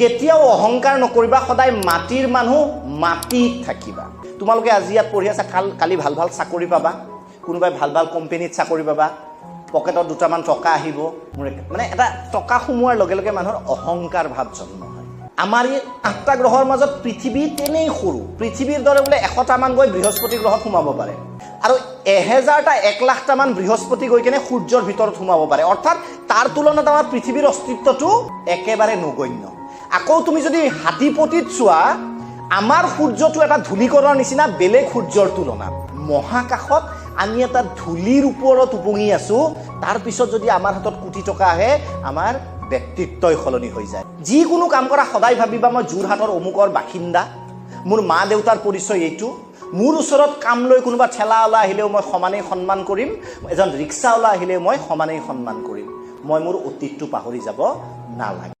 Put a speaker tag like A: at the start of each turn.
A: কেতিয়াও অহংকাৰ নকৰিবা সদায় মাটিৰ মানুহ মাটিত থাকিবা তোমালোকে আজি ইয়াত পঢ়ি আছা কালি ভাল ভাল চাকৰি পাবা কোনোবাই ভাল ভাল কোম্পানীত চাকৰি পাবা পকেটত দুটামান টকা আহিব মানে এটা টকা সোমোৱাৰ লগে লগে মানুহৰ অহংকাৰ ভাৱ জন্ম হয় আমাৰ এই 8টা গ্ৰহৰ মাজত পৃথিৱী তেনেই সৰু পৃথিৱীৰ দৰে বোলে 100টা মান গৈ বৃহস্পতি গ্ৰহত সোমাব পাৰে আৰু 1000টা 1 লাখটা মান বৃহস্পতি গৈ কেনে সূৰ্যৰ ভিতৰত সোমাব পাৰে অৰ্থাৎ তাৰ তুলনাত আমাৰ পৃথিৱীৰ অস্তিত্বটো একেবাৰে নগণ্য আকৌ তুমি যদি হাতীপতিত চোৱা আমাৰ সূৰ্যটো এটা ধূলিকণাৰ নিচিনা বেলেগ সূৰ্যৰ তুলনাত মহাকাশত আমি এটা ধূলিৰ ওপৰত উপঙি আছো তাৰ পিছত যদি আমাৰ হাতত কোটি টকা আহে আমাৰ ব্যক্তিত্বই সলনি হৈ যায় যিকোনো কাম কৰা সদায় ভাবিবা মই যোৰহাটৰ অমুকৰ বাসিন্দা মোৰ মা দেউতাৰ পৰিচয় এইটো মোৰ ওচৰত কাম লৈ কোনোবা ঠেলাওলা আহিলেও মই সমানেই সন্মান কৰিম এজন ৰিক্সাওলা আহিলেও মই সমানেই সন্মান কৰিম মই মোৰ অতীতটো পাহৰি যাব নালাগে